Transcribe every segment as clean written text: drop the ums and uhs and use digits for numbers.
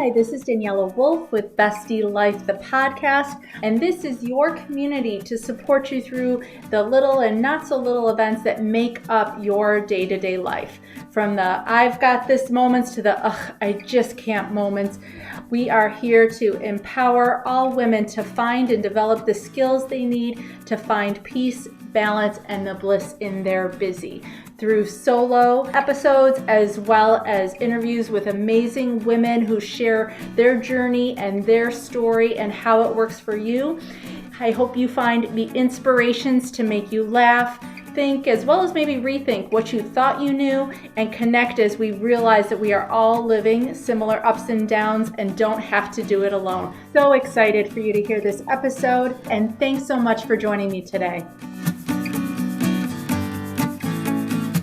Hi, this is Daniela Wolf with Bestie Life, the podcast, and this is your community to support you through the little and not so little events that make up your day-to-day life. From the I've got this moments to the I just can't moments. We are here to empower all women to find and develop the skills they need to find peace, balance, and the bliss in their busy. Through solo episodes as well as interviews with amazing women who share their journey and their story and how it works for you. I hope you find the inspirations to make you laugh, think, as well as maybe rethink what you thought you knew, and connect as we realize that we are all living similar ups and downs and don't have to do it alone. So excited for you to hear this episode, and thanks so much for joining me today.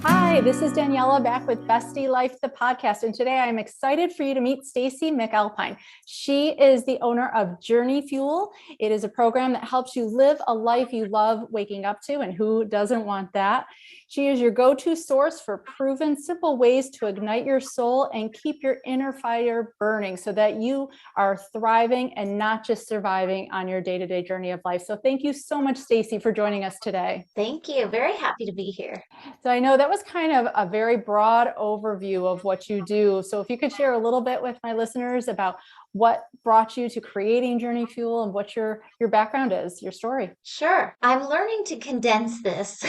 Hi, this is Daniela back with Bestie Life, the podcast, and today I'm excited for you to meet Stacy McAlpine. She is the owner of Journey Fuel. It is a program that helps you live a life you love waking up to, and who doesn't want that? She is your go-to source for proven, simple ways to ignite your soul and keep your inner fire burning so that you are thriving and not just surviving on your day-to-day journey of life. So thank you so much, Stacy, for joining us today. Thank you. Very happy to be here. So I know that was kind of a very broad overview of what you do. So if you could share a little bit with my listeners about what brought you to creating Journey Fuel and what your background is, your story. Sure. I'm learning to condense this.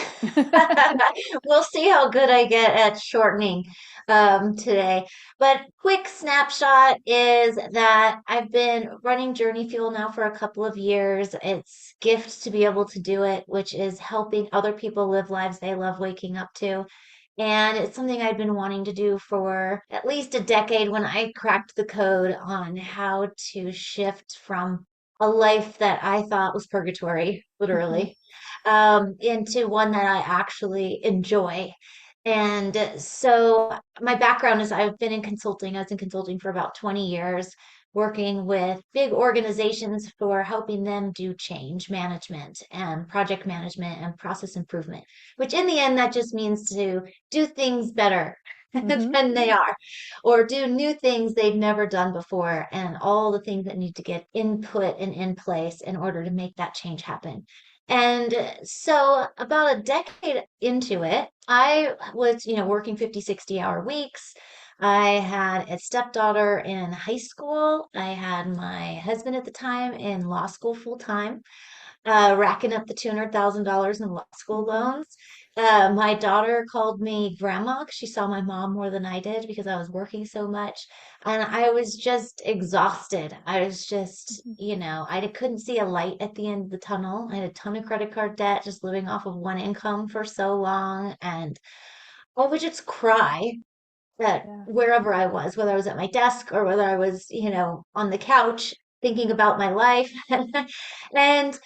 We'll see how good I get at shortening today. But quick snapshot is that I've been running Journey Fuel now for a couple of years. It's a gift to be able to do it, which is helping other people live lives they love waking up to. And it's something I'd been wanting to do for at least a decade when I cracked the code on how to shift from a life that I thought was purgatory, literally, into one that I actually enjoy. And so my background is I've been in consulting. I was in consulting for about 20 years, working with big organizations for helping them do change management and project management and process improvement, which in the end, that just means to do things better than they are, or do new things they've never done before, and all the things that need to get input and in place in order to make that change happen. And so about a decade into it, I was, working 50, 60-hour weeks. I had a stepdaughter in high school. I had my husband at the time in law school full time, racking up the $200,000 in law school loans. My daughter called me grandma 'cause she saw my mom more than I did because I was working so much. And I was just exhausted. I was just, I couldn't see a light at the end of the tunnel. I had a ton of credit card debt just living off of one income for so long. And I would just cry at wherever I was, whether I was at my desk or whether I was, on the couch thinking about my life. And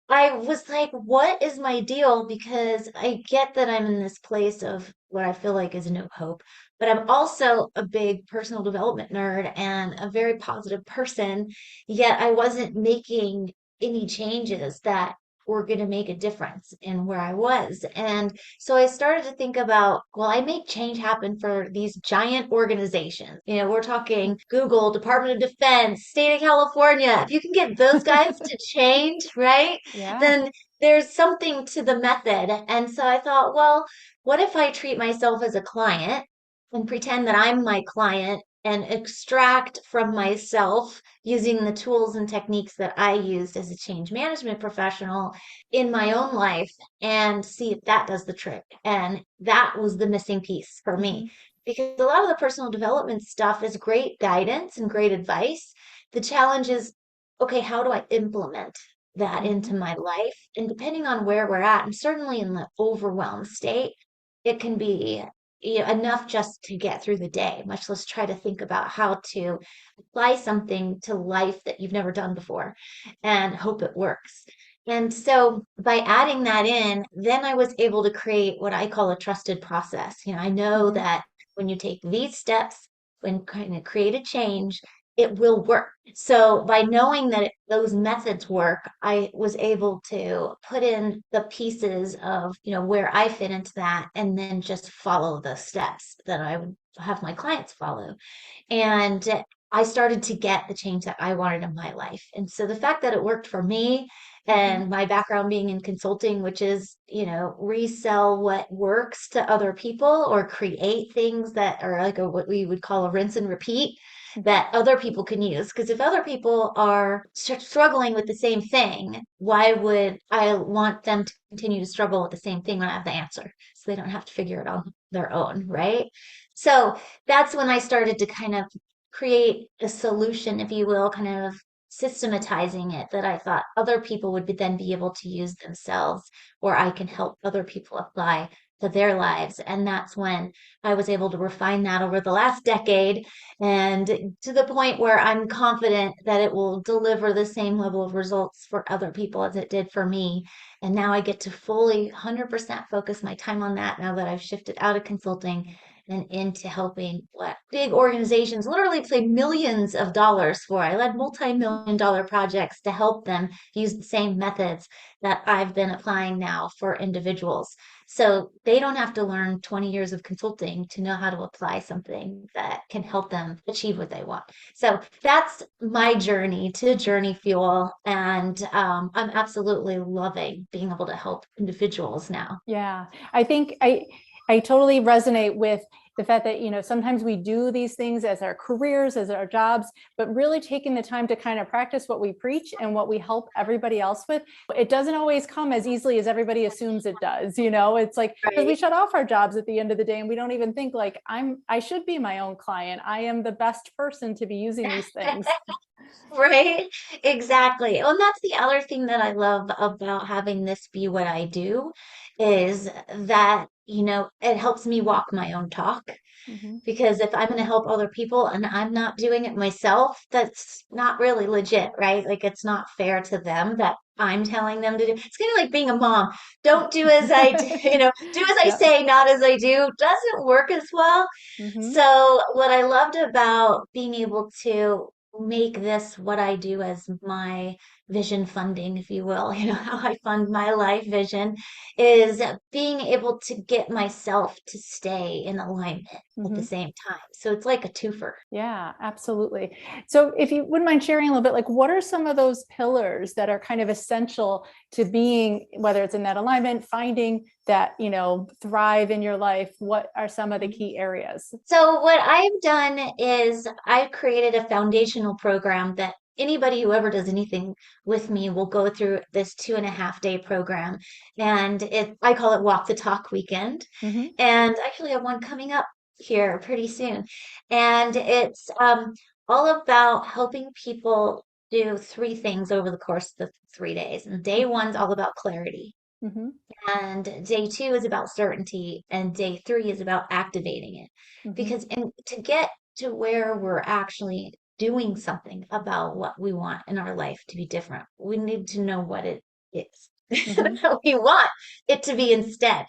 I was like, what is my deal? Because I get that I'm in this place of what I feel like is no hope, but I'm also a big personal development nerd and a very positive person, yet I wasn't making any changes that were going to make a difference in where I was. And so I started to think about, well, I make change happen for these giant organizations. We're talking Google, Department of Defense, State of California. If you can get those guys to change, right? Yeah. Then there's something to the method. And so I thought, well, what if I treat myself as a client and pretend that I'm my client and extract from myself using the tools and techniques that I used as a change management professional in my own life and see if that does the trick. And that was the missing piece for me. Because a lot of the personal development stuff is great guidance and great advice. The challenge is, okay, how do I implement that into my life? And depending on where we're at, and certainly in the overwhelmed state, it can be enough just to get through the day, much less try to think about how to apply something to life that you've never done before and hope it works. And so by adding that in, then I was able to create what I call a trusted process. I know that when you take these steps, when kind of create a change, it will work. So by knowing that those methods work, I was able to put in the pieces of, where I fit into that and then just follow the steps that I would have my clients follow. And I started to get the change that I wanted in my life. And so the fact that it worked for me Hmm. and my background being in consulting, which is, resell what works to other people or create things that are like what we would call a rinse and repeat Hmm. that other people can use. Because if other people are struggling with the same thing, why would I want them to continue to struggle with the same thing when I have the answer? So they don't have to figure it out on their own, right? So that's when I started to kind of create a solution, if you will, kind of systematizing it that I thought other people would then be able to use themselves, or I can help other people apply to their lives. And that's when I was able to refine that over the last decade and to the point where I'm confident that it will deliver the same level of results for other people as it did for me. And now I get to fully 100% focus my time on that now that I've shifted out of consulting and into helping what big organizations literally pay millions of dollars for. I led multi-million dollar projects to help them use the same methods that I've been applying now for individuals. So they don't have to learn 20 years of consulting to know how to apply something that can help them achieve what they want. So that's my journey to Journey Fuel. And I'm absolutely loving being able to help individuals now. Yeah, I think I totally resonate with the fact that, sometimes we do these things as our careers, as our jobs, but really taking the time to kind of practice what we preach and what we help everybody else with. It doesn't always come as easily as everybody assumes it does. It's like, because we Right. shut off our jobs at the end of the day and we don't even think like I should be my own client. I am the best person to be using these things. Right? Exactly. Well, and that's the other thing that I love about having this be what I do is that, it helps me walk my own talk. Hmm. Because if I'm going to help other people and I'm not doing it myself, that's not really legit, right? Like it's not fair to them that I'm telling them to do. It's kind of like being a mom. Don't do as I do, do as I Yeah. say, not as I do. Doesn't work as well. Hmm. So what I loved about being able to make this what I do as my vision funding, if you will, how I fund my life vision is being able to get myself to stay in alignment at the Hmm. same time. So it's like a twofer. Yeah, absolutely. So if you wouldn't mind sharing a little bit, like what are some of those pillars that are kind of essential to being, whether it's in that alignment, finding that, thrive in your life? What are some of the key areas? So what I've done is I've created a foundational program that anybody who ever does anything with me will go through this 2.5 day program. And I call it Walk the Talk Weekend. Hmm. And actually I have one coming up here pretty soon. And it's all about helping people do three things over the course of the 3 days. And day one's all about clarity. Hmm. And day two is about certainty, and day three is about activating it. Hmm. Because to get to where we're actually doing something about what we want in our life to be different, we need to know what it is Hmm. that we want it to be instead.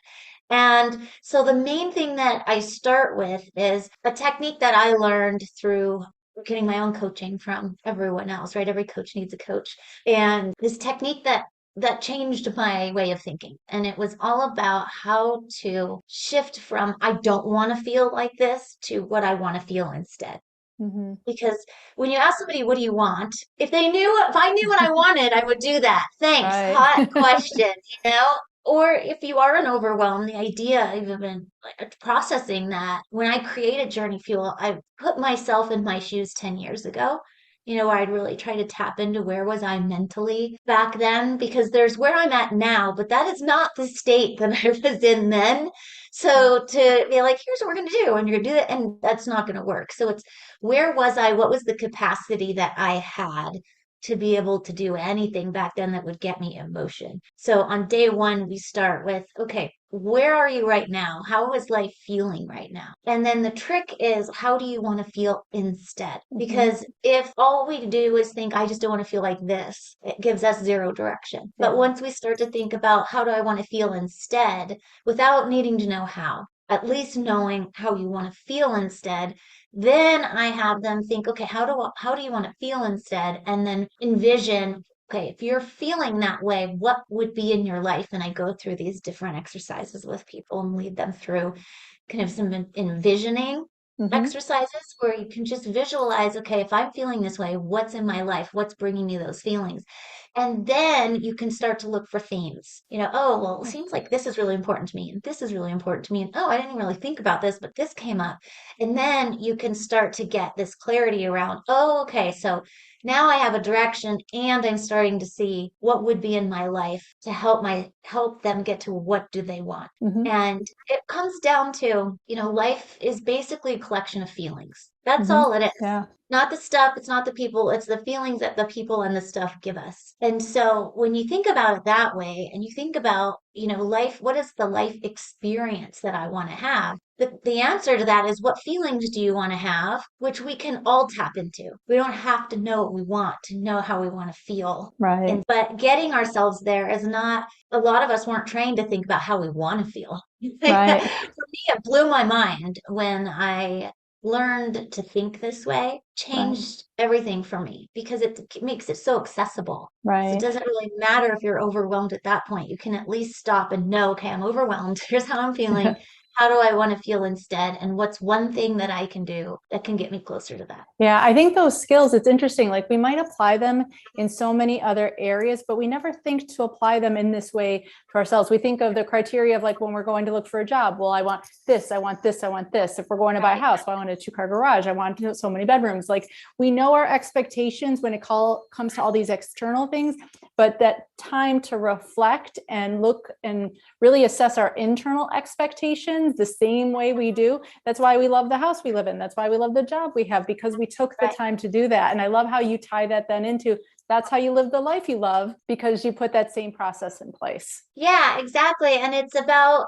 And so the main thing that I start with is a technique that I learned through getting my own coaching from everyone else, right? Every coach needs a coach. And this technique that changed my way of thinking. And it was all about how to shift from I don't want to feel like this to what I want to feel instead. Hmm. Because when you ask somebody, what do you want? If I knew what I wanted, I would do that. Thanks. Right. Hot question, you know? Or if you are an overwhelmed, the idea of even like processing that, when I created Journey Fuel, I put myself in my shoes 10 years ago, where I'd really try to tap into where was I mentally back then, because there's where I'm at now, but that is not the state that I was in then. So to be like, here's what we're going to do, and you're going to do it, and that's not going to work. So it's where was I? What was the capacity that I had to be able to do anything back then that would get me emotion? So on day one, we start with, okay, where are you right now? How is life feeling right now? And then the trick is, how do you want to feel instead? Hmm. Because if all we do is think, I just don't want to feel like this, it gives us zero direction. But Yeah. once we start to think about how do I want to feel instead, without needing to know how, at least knowing how you want to feel instead, then I have them think, okay, how do you want to feel instead? And then envision, okay, if you're feeling that way, what would be in your life? And I go through these different exercises with people and lead them through kind of some envisioning. Mm-hmm. exercises where you can just visualize, okay, if I'm feeling this way, what's in my life? What's bringing me those feelings? And then you can start to look for themes. Oh, well, it seems like this is really important to me, and this is really important to me. And oh, I didn't really think about this, but this came up. And then you can start to get this clarity around, oh, okay, so now I have a direction and I'm starting to see what would be in my life to help them get to what do they want. Mm-hmm. And it comes down to, life is basically a collection of feelings. That's Mm-hmm. all it is. Yeah. Not the stuff, it's not the people, it's the feelings that the people and the stuff give us. And so when you think about it that way, and you think about, life, what is the life experience that I want to have? The answer to that is, what feelings do you want to have? Which we can all tap into. We don't have to know what we want to know how we want to feel. Right. But getting ourselves there is not, a lot of us weren't trained to think about how we want to feel. Like, Right. for me, it blew my mind when I learned to think this way, Right. changed everything for me because it makes it so accessible. So it Right. doesn't really matter if you're overwhelmed at that point. You can at least stop and know, okay, I'm overwhelmed. Here's how I'm feeling. How do I want to feel instead? And what's one thing that I can do that can get me closer to that? Yeah, I think those skills, it's interesting. Like we might apply them in so many other areas, but we never think to apply them in this way to ourselves. We think of the criteria of like when we're going to look for a job. Well, I want this, I want this, I want this. If we're going to buy a Right. house, well, I want a 2-car garage. I want so many bedrooms. Like we know our expectations when it comes to all these external things, but that time to reflect and look and really assess our internal expectations the same way we do. That's why we love the house we live in. That's why we love the job we have, because we took the Right. time to do that. And I love how you tie that then into that's how you live the life you love because you put that same process in place. Yeah, exactly. And it's about,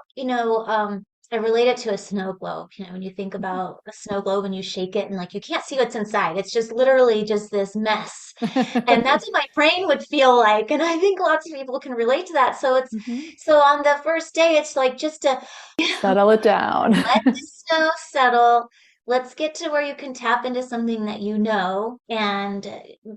I relate it to a snow globe. When you think about a snow globe and you shake it and like you can't see what's inside. It's just literally just this mess. And that's what my brain would feel like. And I think lots of people can relate to that. So Mhm. so on the first day, it's like just to Settle it down. let the snow settle. Let's get to where you can tap into something that you know and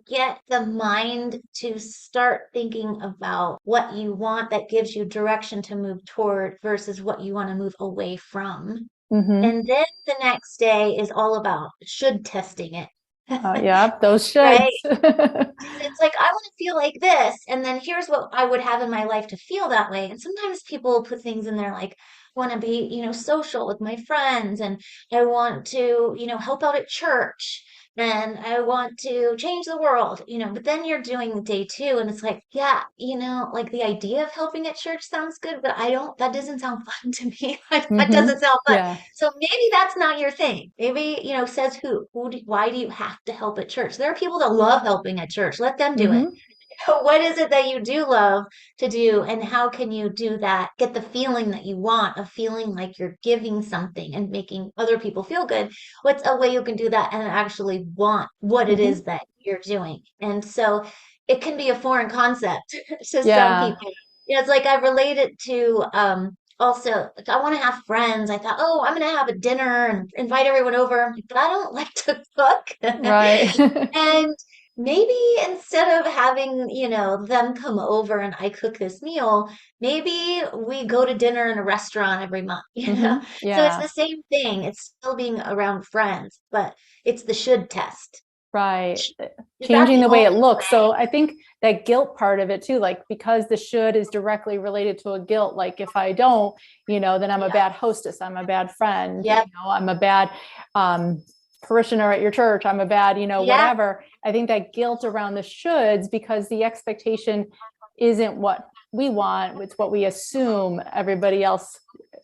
get the mind to start thinking about what you want that gives you direction to move toward versus what you want to move away from. Hmm. And then the next day is all about should testing it. Oh, yeah, those Right? shoulds. It's like, I want to feel like this, and then here's what I would have in my life to feel that way. And sometimes people put things in there like, want to be, social with my friends, and I want to, help out at church, and I want to change the world, but then you're doing day two, and it's like, yeah, like the idea of helping at church sounds good, but that doesn't sound fun to me. That Hmm. doesn't sound fun. Yeah. So maybe that's not your thing. Maybe, says who? Why do you have to help at church? There are people that love helping at church. Let them do it. Hmm. What is it that you do love to do, and how can you do that? Get the feeling that you want, of feeling like you're giving something and making other people feel good. What's a way you can do that and actually want what it is Hmm. that you're doing? And so it can be a foreign concept to some Yeah. people. It's like I relate it to also, like, I want to have friends. I thought, oh, I'm going to have a dinner and invite everyone over, but I don't like to cook. Right. And maybe instead of having, them come over and I cook this meal, maybe we go to dinner in a restaurant every month, Hmm. So it's Yeah. the same thing. It's still being around friends, but it's the should test. Right. Is that Changing the the way it only looks. So way? I think that guilt part of it too, like because the should is directly related to a guilt. Like if I don't, then I'm a Yeah. bad hostess. I'm a bad friend. Yep. I'm a bad um, parishioner at your church. I'm a bad, Yep. whatever. I think that guilt around the shoulds because the expectation isn't what we want. It's what we assume everybody else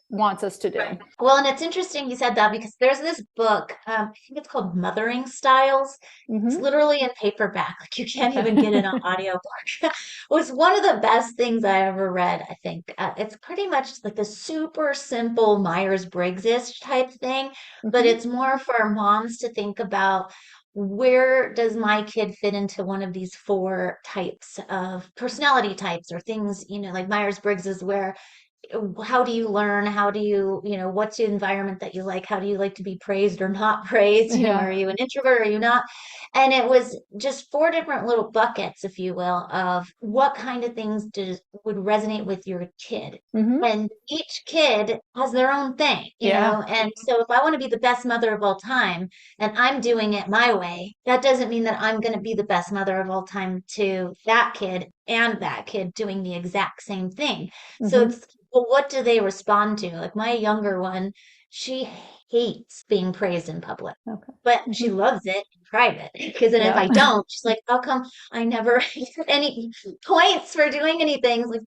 wants us to do. Right. Well, and it's interesting you said that because there's this book, I think it's called Mothering Styles. It's Hmm. literally in paperback. Like you can't even get it on audiobook. It was one of the best things I ever read, I think. It's pretty much like a super simple Myers-Briggs-ish type thing, but Hmm. it's more for moms to think about, where does my kid fit into one of these four types of personality types or things, like Myers-Briggs is where how do you learn? How do you, what's the environment that you like? How do you like to be praised or not praised? Yeah. Are you an introvert? Are you not? And it was just four different little buckets, if you will, of what kind of things would resonate with your kid. Hmm. And each kid has their own thing, Yeah. And so if I want to be the best mother of all time and I'm doing it my way, that doesn't mean that I'm going to be the best mother of all time to that kid doing the exact same thing. So Hmm. it's, well, what do they respond to? Like my younger one, she hates being praised in public, Okay. but she Hmm. loves it in private. Because then if Yeah. I don't, she's like, how come I never get any points for doing anything? Like,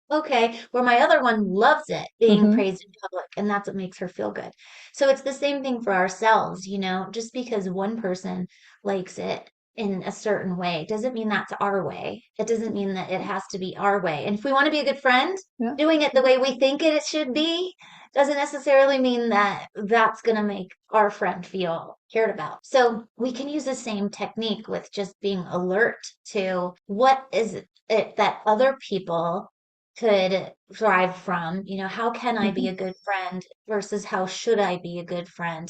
okay, where my other one loves it being Hmm. praised in public, and that's what makes her feel good. So it's the same thing for ourselves, just because one person likes it in a certain way doesn't mean that's our way. It doesn't mean that it has to be our way. And if we want to be a good friend, Yeah. doing it the way we think it should be doesn't necessarily mean that that's going to make our friend feel cared about. So we can use the same technique with just being alert to what is it that other people could thrive from. How can I be Hmm. a good friend versus how should I be a good friend?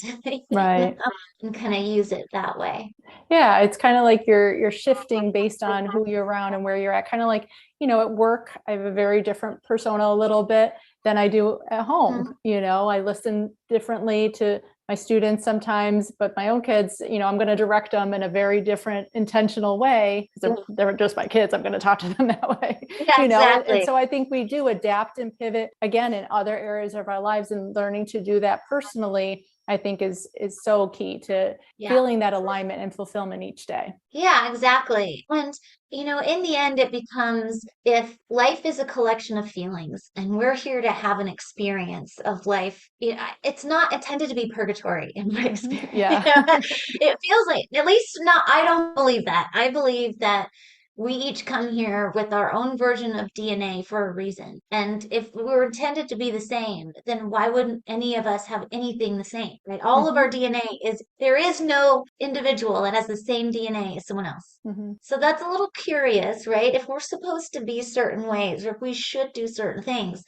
Right. And kind of use it that way. Yeah, it's kind of like you're shifting based on who you're around and where you're at. Kind of like, at work, I have a very different persona a little bit than I do at home. Mhm. I listen differently to my students sometimes, but my own kids, I'm going to direct them in a very different intentional way because they're just my kids. I'm going to talk to them that way, Yeah, and exactly. so I think we do adapt and pivot again in other areas of our lives, and learning to do that personally, I think is so key to Yeah. feeling that alignment and fulfillment each day. Yeah, exactly. And, in the end, it becomes if life is a collection of feelings and we're here to have an experience of life, it's not intended to be purgatory in my Mhm. experience. Yeah. It feels like, at least not, I don't believe that. I believe that we each come here with our own version of DNA for a reason. And if we were intended to be the same, then why wouldn't any of us have anything the same, right? All of our Hmm. DNA there is no individual that has the same DNA as someone else. Hmm. So that's a little curious, right? If we're supposed to be certain ways or if we should do certain things,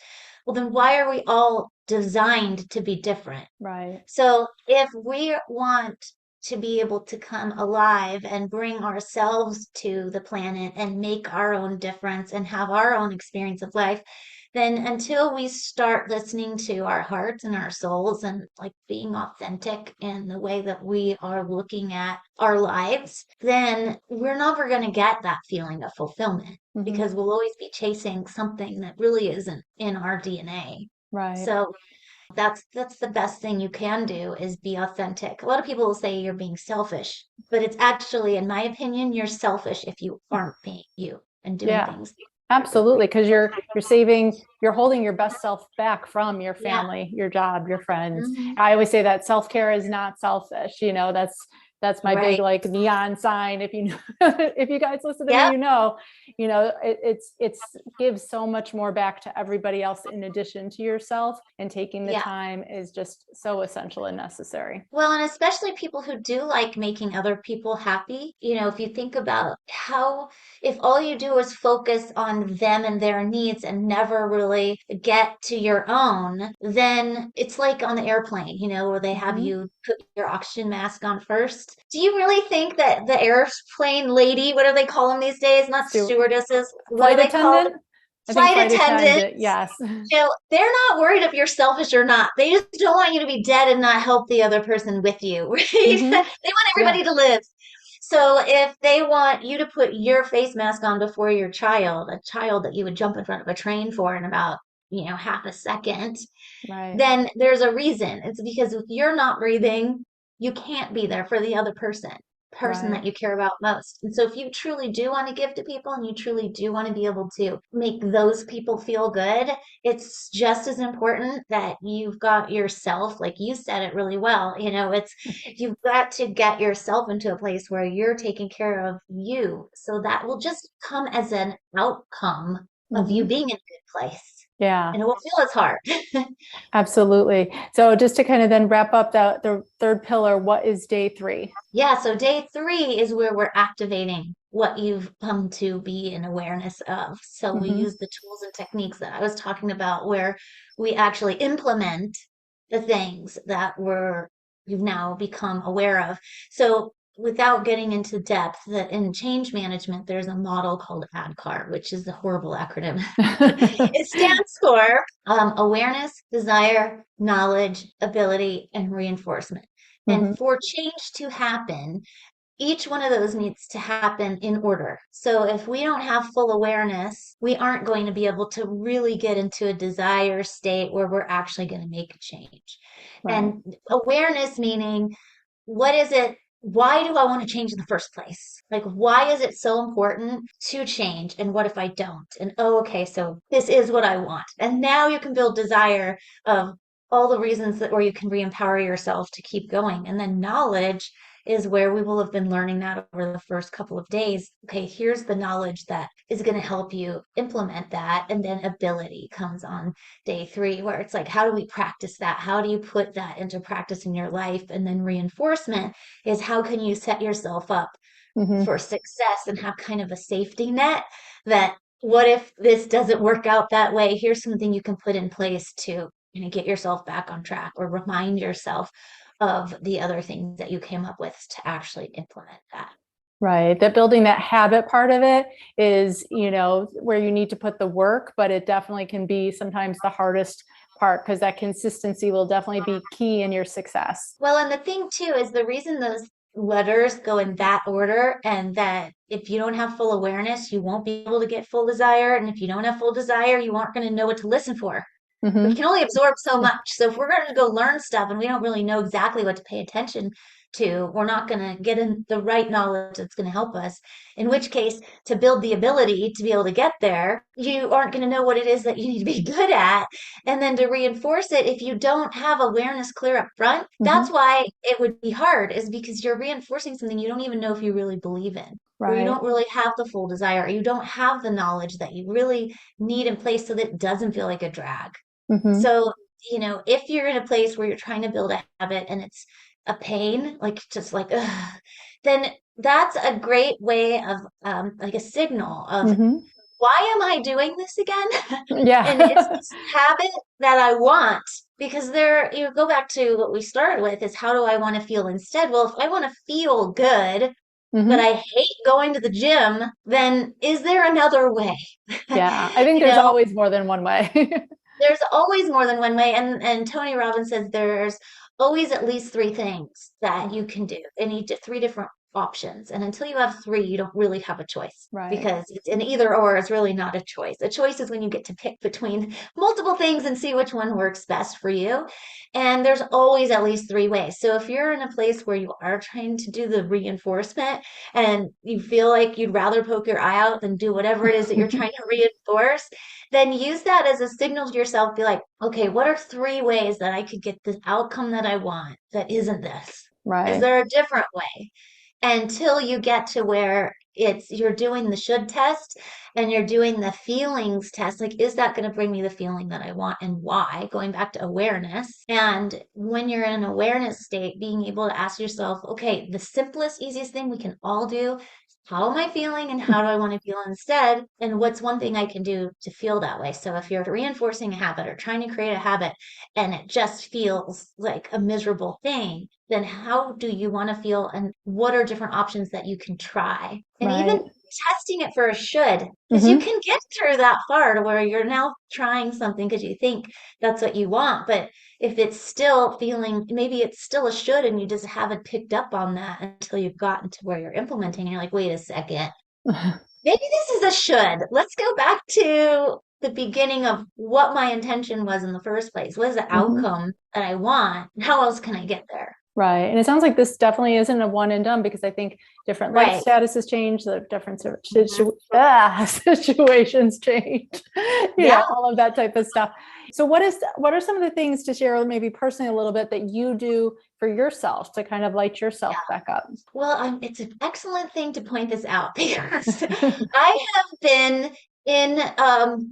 well, then why are we all designed to be different? Right. So if we want to be able to come alive and bring ourselves to the planet and make our own difference and have our own experience of life, then until we start listening to our hearts and our souls and like being authentic in the way that we are looking at our lives, then we're never going to get that feeling of fulfillment Hmm. because we'll always be chasing something that really isn't in our DNA. Right. So that's the best thing you can do is be authentic. A lot of people will say you're being selfish, but it's actually, in my opinion, you're selfish if you aren't being you and doing Yeah. things. Absolutely, because you're holding your best self back from your Yeah. family, your job, your friends. Hmm. I always say that self-care is not selfish. That's my big Right. like neon sign. If you know, if you guys listen to me, Yep. it's gives so much more back to everybody else in addition to yourself, and taking the Yeah. time is just so essential and necessary. Well, and especially people who do like making other people happy. If you think about if all you do is focus on them and their needs and never really get to your own, then it's like on the airplane, where they have Hmm. you put your oxygen mask on first. Do you really think that the airplane lady, what do they call them these days? Not stewardesses. What do Flight they call them? attendant. I think Flight flight attendant. attendants. Yes. They're not worried if you're selfish or not. They just don't want you to be dead and not help the other person with you, right? They Hmm. want Yeah. everybody to live. So if they want you to put your face mask on before your child, a child that you would jump in front of a train for in about, half a second, Right. then there's a reason. It's because if you're not breathing, you can't be there for the other person Right. that you care about most. And so if you truly do want to give to people and you truly do want to be able to make those people feel good, it's just as important that you've got yourself, like you said it really well, it's you've got to get yourself into a place where you're taking care of you. So that will just come as an outcome of you Mm-hmm. being in a good place. Yeah, And it won't feel as hard. absolutely. So just to kind of then wrap up the third pillar, what is day 3? Yeah, so day 3 is where we're activating what you've come to be in awareness of. So we Mm-hmm. use the tools and techniques that I was talking about where we actually implement the things that you've now become aware of. So without getting into depth, that in change management, there's a model called ADKAR, which is a horrible acronym. It stands for awareness, desire, knowledge, ability, and reinforcement. Mm-hmm. And for change to happen, each one of those needs to happen in order. So if we don't have full awareness, we aren't going to be able to really get into a desire state where we're actually going to make a change. Right. And awareness meaning, what is it? Why do I want to change in the first place? Like, why is it so important to change? And what if I don't? And oh, okay, so this is what I want. And now you can build desire of all the reasons that, or you can re-empower yourself to keep going. And then knowledge is where we will have been learning that over the first couple of days. Okay, here's the knowledge that is going to help you implement that. And then ability comes on day 3, where it's like, how do we practice that? How do you put that into practice in your life? And then reinforcement is how can you set yourself up Mm-hmm. for success and have kind of a safety net that what if this doesn't work out that way? Here's something you can put in place to get yourself back on track or remind yourself of the other things that you came up with to actually implement that. Right. That building that habit part of it is, where you need to put the work, but it definitely can be sometimes the hardest part because that consistency will definitely be key in your success. Well, and the thing too is the reason those letters go in that order, and that if you don't have full awareness, you won't be able to get full desire. And if you don't have full desire, you aren't going to know what to listen for. We Mm-hmm. can only absorb so much. So if we're going to go learn stuff and we don't really know exactly what to pay attention to, we're not going to get in the right knowledge that's going to help us. In which case, to build the ability to be able to get there, you aren't going to know what it is that you need to be good at. And then to reinforce it, if you don't have awareness clear up front, that's Mm-hmm. why it would be hard, is because you're reinforcing something you don't even know if you really believe in, or you Right. don't really have the full desire, or you don't have the knowledge that you really need in place so that it doesn't feel like a drag. Mm-hmm. So, if you're in a place where you're trying to build a habit and it's a pain, like just like, ugh, then that's a great way of like a signal of Mm-hmm. why am I doing this again? And is Yeah. this habit that I want? Because you go back to what we started with is how do I want to feel instead? Well, if I want to feel good, but Mm-hmm. I hate going to the gym, then is there another way? Yeah. I think You there's know, always more than one way. there's always more than one way. And Tony Robbins says there's always at least 3 things that you can do, and you 3 different options. And until you have 3, you don't really have a choice, Right. because it's an either or is really not a choice. A choice is when you get to pick between multiple things and see which one works best for you. And there's always at least 3 ways. So if you're in a place where you are trying to do the reinforcement and you feel like you'd rather poke your eye out than do whatever it is that you're trying to reinforce, then use that as a signal to yourself. Be like, okay, what are 3 ways that I could get the outcome that I want that isn't this? Is Right. there a different way? Until you get to where you're doing the should test and you're doing the feelings test. Like, is that going to bring me the feeling that I want, and why? Going back to awareness. And when you're in an awareness state, being able to ask yourself, okay, the simplest, easiest thing we can all do, how am I feeling and how do I want to feel instead? And what's one thing I can do to feel that way? So if you're reinforcing a habit or trying to create a habit and it just feels like a miserable thing, then how do you want to feel? And what are different options that you can try? And Right. even testing it for a should, because you Mm-hmm. can get through that far to where you're now trying something because you think that's what you want. But if it's still feeling, maybe it's still a should and you just haven't picked up on that until you've gotten to where you're implementing. And you're like, wait a second, maybe this is a should. Let's go back to the beginning of what my intention was in the first place. What is the Mm-hmm. outcome that I want? How else can I get there? Right. And it sounds like this definitely isn't a one and done because I think different life Right. statuses change, the different Mhm. situations change, Yeah. all of that type of stuff. So what are some of the things to share maybe personally a little bit that you do for yourself to kind of light yourself back up? Well, it's an excellent thing to point this out because I have been in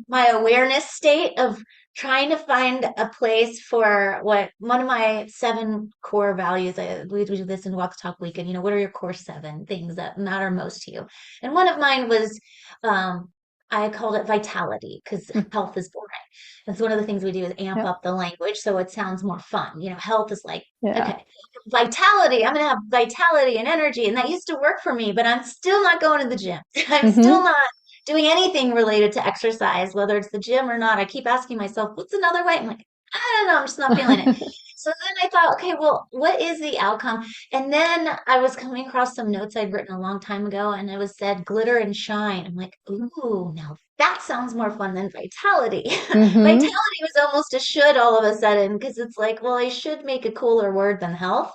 my awareness state of trying to find a place for what one of my 7 core values. We do this in Walk the Talk Weekend. What are your core 7 things that matter most to you? And one of mine was, um, I called it vitality because Mm. health is boring. That's one of the things we do is amp Yep. up the language so it sounds more fun. Health is like, Yeah. okay, vitality. I'm going to have vitality and energy. And that used to work for me, but I'm still not going to the gym. I'm still Mm-hmm. not doing anything related to exercise, whether it's the gym or not. I keep asking myself, what's another way? I'm like, I don't know. I'm just not feeling it. So then I thought, okay, well, what is the outcome? And then I was coming across some notes I'd written a long time ago, and it was said glitter and shine. I'm like, ooh, now that sounds more fun than vitality. Mm-hmm. Vitality was almost a should all of a sudden because it's like, well, I should make a cooler word than health,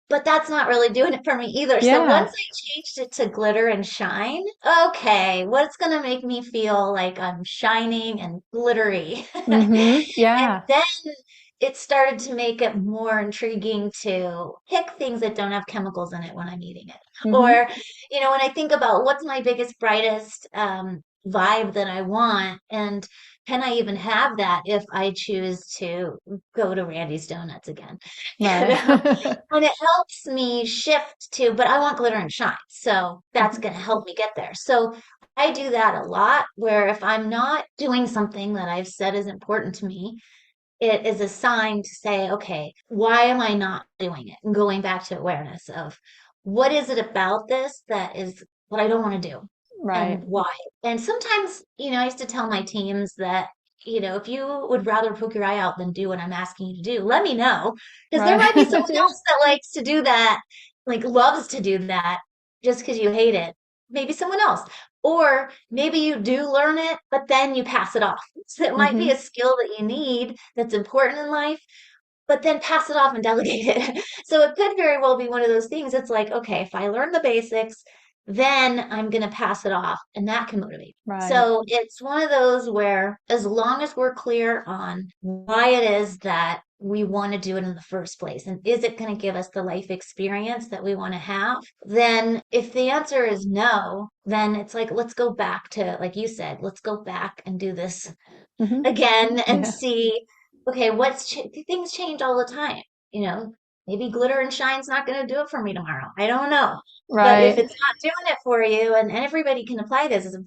but that's not really doing it for me either. So Yeah. once I changed it to glitter and shine, okay, what's going to make me feel like I'm shining and glittery? Mm-hmm. And Yeah. then it started to make it more intriguing to pick things that don't have chemicals in it when I'm eating it. Mm-hmm. Or, when I think about what's my biggest, brightest vibe that I want, and can I even have that if I choose to go to Randy's Donuts again? And, Right. and it helps me shift to, but I want glitter and shine. So that's Mhm. going to help me get there. So I do that a lot where if I'm not doing something that I've said is important to me, it is a sign to say, okay, why am I not doing it? And going back to awareness of what is it about this that is what I don't want to do Right. and why? And sometimes, I used to tell my teams that, if you would rather poke your eye out than do what I'm asking you to do, let me know. Because there might be Right. someone Yeah. else that likes to do that, like loves to do that just because you hate it. Maybe someone else. Or maybe you do learn it, but then you pass it off. So it might be Mm-hmm. a skill that you need that's important in life, but then pass it off and delegate it. So it could very well be one of those things. It's like, okay, if I learn the basics, then I'm going to pass it off, and that can motivate me. Right. So it's one of those where, as long as we're clear on why it is that we want to do it in the first place, and is it going to give us the life experience that we want to have, then if the answer is no, then it's like, let's go back to, like you said, let's go back and do this Mm-hmm. again and Yeah. see, okay, things change all the time, you know, maybe glitter and shine's not going to do it for me tomorrow. I don't know. But if Right. it's not doing it for you, and everybody can apply this, is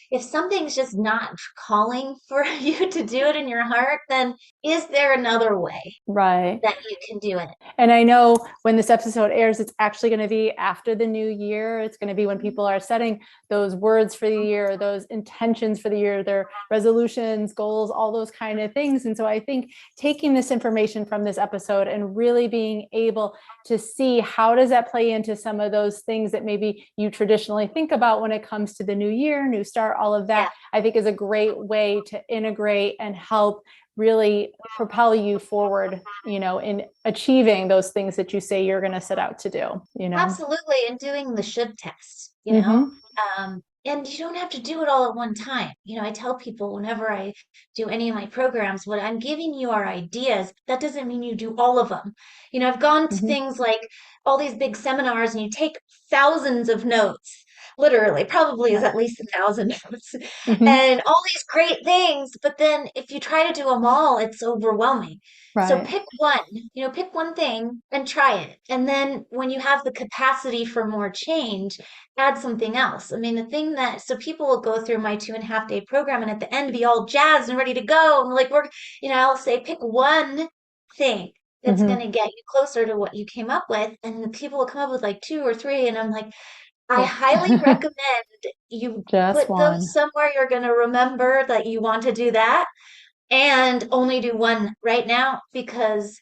if something's just not calling for you to do it in your heart, then is there another way Right. that you can do it? And I know when this episode airs, it's actually going to be after the new year. It's going to be when people are setting those words for the year, those intentions for the year, their resolutions, goals, all those kind of things. And so I think taking this information from this episode and really being able to see how does that play into some of those things that maybe you traditionally think about when it comes to the new year, new start, all of that, Yeah, I think is a great way to integrate and help really propel you forward, in achieving those things that you say you're going to set out to do. absolutely. And doing the should test, Mm-hmm. and you don't have to do it all at one time. I tell people whenever I do any of my programs, what I'm giving you are ideas. That doesn't mean you do all of them. I've gone to Mm-hmm. things like all these big seminars and you take thousands of notes. Literally, probably is Right. at least 1,000 notes Mm-hmm. and all these great things. But then if you try to do them all, it's overwhelming. So Right. pick one thing and try it. And then when you have the capacity for more change, add something else. I mean, so people will go through my 2.5 day program and at the end be all jazzed and ready to go. And like, I'll say, pick one thing that's going Mm-hmm. to get you closer to what you came up with. And the people will come up with like two or three. And I'm like, I Yeah. highly recommend you Just put those one. somewhere you're going to remember that you want to do that and only do one right now, because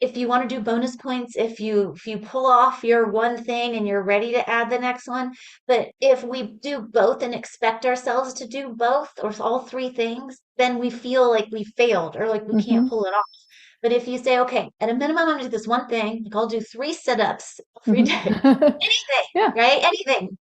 if you want to do bonus points, if you pull off your one thing and you're ready to add the next one, but if we do both and expect ourselves to do both or all three things, then we feel like we failed or like we can't Mm-hmm. pull it off. But if you say, okay, at a minimum, I'm gonna do this one thing, like I'll do 3 sit-ups every day, Mm-hmm. anything, Yeah. right? Anything.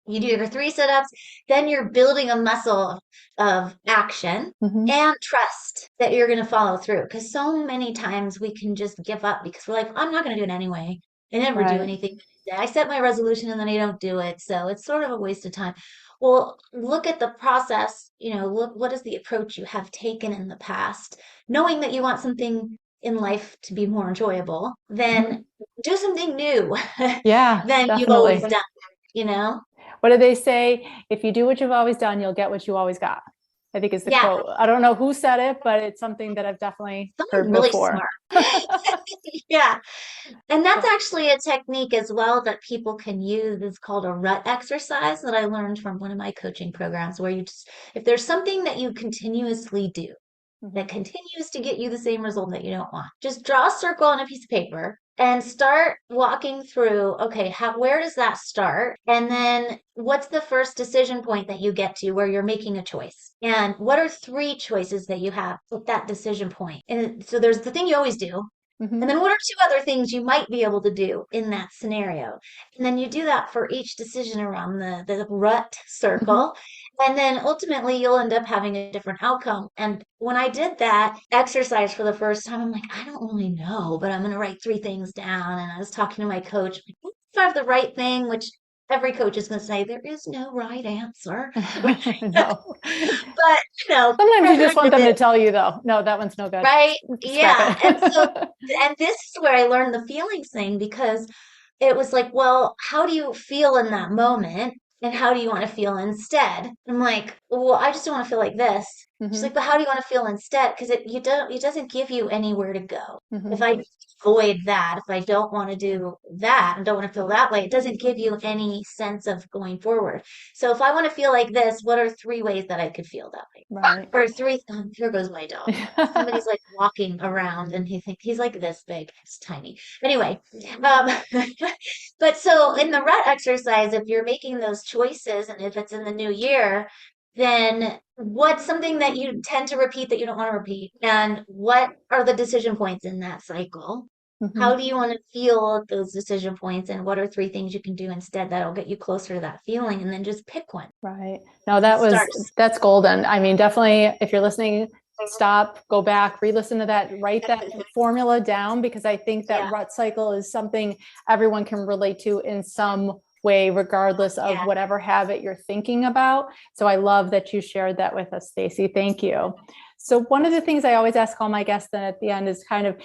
You do your 3 sit-ups, then you're building a muscle of action Mm-hmm. and trust that you're going to follow through. Because so many times we can just give up because we're like, I'm not going to do it anyway. I never do Right. anything. I set my resolution and then I don't do it. So it's sort of a waste of time. Well, look at the process, look, what is the approach you have taken in the past, knowing that you want something in life to be more enjoyable, then Mhm. do something new Yeah, than you've always definitely. done, you know? What do they say? If you do what you've always done, you'll get what you always got. I think is the Yeah, quote. I don't know who said it, but it's something that I've definitely someone heard really before. smart. Yeah. And that's actually a technique as well that people can use. It's called a rut exercise that I learned from one of my coaching programs, where you just, if there's something that you continuously do that Mhm. continues to get you the same result that you don't want, just draw a circle on a piece of paper and start walking through, okay, where does that start? And then what's the first decision point that you get to where you're making a choice? And what are three choices that you have at that decision point? And so there's the thing you always do, and Mhm. then what are two other things you might be able to do in that scenario? And then you do that for each decision around the rut Mhm. circle. And then ultimately you'll end up having a different outcome. And when I did that exercise for the first time, I'm like, I don't really know, but I'm going to write three things down. And I was talking to my coach, if I have the right thing, which every coach is going to say, there is no right answer. No. But, Sometimes the you just fact want of them to it, tell you, though, no, that one's no good. right? Scrap Yeah. it. And this is where I learned the feelings thing, because it was like, well, how do you feel in that moment? And how do you want to feel instead? I'm like, well, I just don't want to feel like this. She's like, Mhm. but how do you want to feel instead? Because it doesn't give you anywhere to go. If Mhm. I avoid that, if I don't want to do that and don't want to feel that way, it doesn't give you any sense of going forward. So if I want to feel like this, what are three ways that I could feel that way? Right. Or three, here goes my dog. Somebody's like walking around and he's like this big. It's tiny. Anyway, um, but so in the rut exercise, if you're making those choices and if it's in the new year, then what's something that you tend to repeat that you don't want to repeat? And what are the decision points in that cycle? How Mhm. do you want to feel at those decision points? And what are three things you can do instead that'll get you closer to that feeling? And then just pick one Right. No, and start. that's golden. I mean, definitely if you're listening, stop, go back, re-listen to that, write that formula down, because I think that Yeah, rut cycle is something everyone can relate to in some way, regardless of yeah. whatever habit you're thinking about. So I love that you shared that with us, Stacy. Thank you. So one of the things I always ask all my guests then at the end is kind of,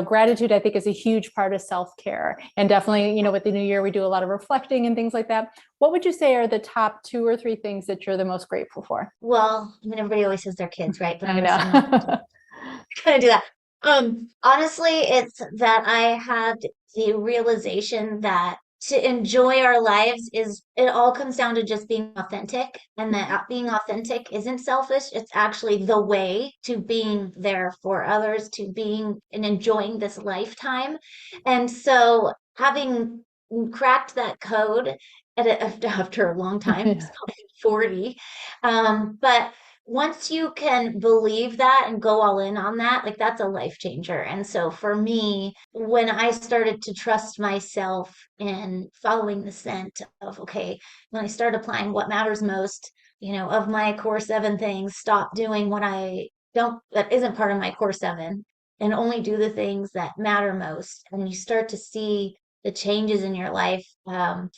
gratitude, I think, is a huge part of self-care. And definitely, with the new year, we do a lot of reflecting and things like that. What would you say are the top two or three things that you're the most grateful for? Well, I mean, everybody always says their kids, right? But I I'm not know. gonna do that. Honestly, it's that I had the realization that to enjoy our lives is it all comes down to just being authentic, and that being authentic isn't selfish. It's actually the way to being there for others, to being and enjoying this lifetime. And so having cracked that code after a long time, Yeah. 40, but once you can believe that and go all in on that, like that's a life changer. And so for me, when I started to trust myself in following the scent of, okay, when I started applying what matters most, of my core seven things, stop doing what I don't, that isn't part of my core seven, and only do the things that matter most. And you start to see the changes in your life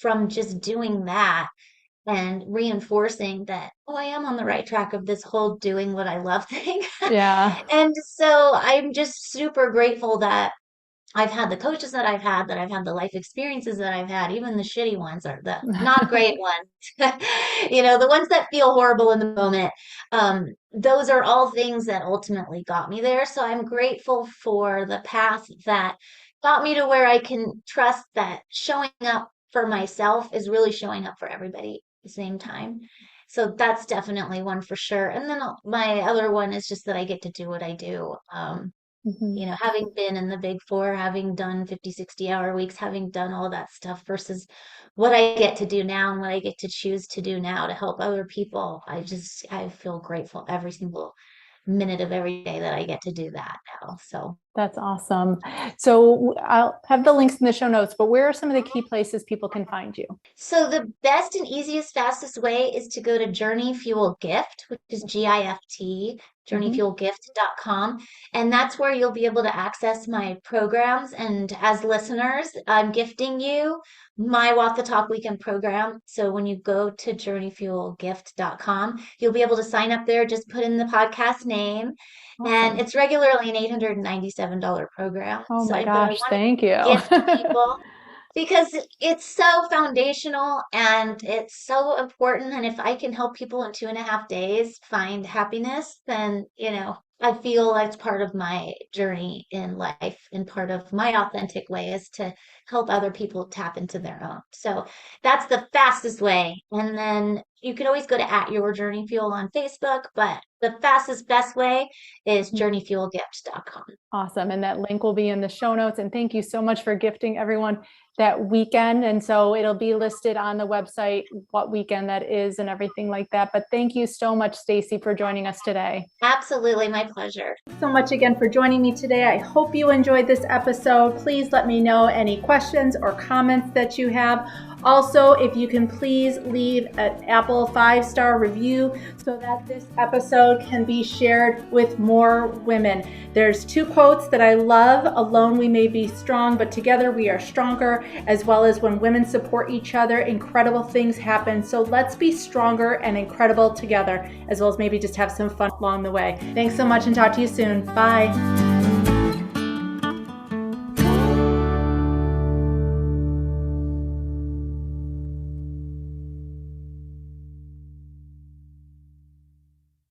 from just doing that and reinforcing that, oh, I am on the right track of this whole doing what I love thing. Yeah. And so I'm just super grateful that I've had the coaches that I've had the life experiences that I've had, even the shitty ones are the not great ones, the ones that feel horrible in the moment. Those are all things that ultimately got me there. So I'm grateful for the path that got me to where I can trust that showing up for myself is really showing up for everybody at the same time. So that's definitely one for sure. And then my other one is just that I get to do what I do. Mhm. Having been in the big four, having done 50, 60-hour weeks, having done all that stuff versus what I get to do now and what I get to choose to do now to help other people. I feel grateful every single minute of every day that I get to do that now. So, That's awesome. So I'll have the links in the show notes, but where are some of the key places people can find you? so the best and easiest, fastest way is to go to Journey Fuel Gift, which is GIFT journeyfuelgift.com. And that's where you'll be able to access my programs. And as listeners, I'm gifting you my Walk the Talk Weekend program. So when you go to journeyfuelgift.com, you'll be able to sign up there, just put in the podcast name. And Awesome. it's regularly an $897 program. Oh my But I gosh, want thank to you. gift to people because it's so foundational and it's so important. And if I can help people in 2.5 days find happiness, then, I feel like it's part of my journey in life and part of my authentic way is to help other people tap into their own. So that's the fastest way. And then you can always go to @YourJourneyFuel on Facebook, but the fastest, best way is journeyfuelgift.com. Awesome. And that link will be in the show notes. And thank you so much for gifting everyone that weekend. And so it'll be listed on the website, what weekend that is and everything like that. But thank you so much, Stacy, for joining us today. Absolutely. My pleasure. So much again for joining me today. I hope you enjoyed this episode. Please let me know any questions or comments that you have. Also, if you can please leave an Apple 5-star review so that this episode can be shared with more women. There's 2 quotes that I love. Alone we may be strong, but together we are stronger, as well as when women support each other, incredible things happen. So let's be stronger and incredible together, as well as maybe just have some fun along the way. Thanks so much and talk to you soon. Bye.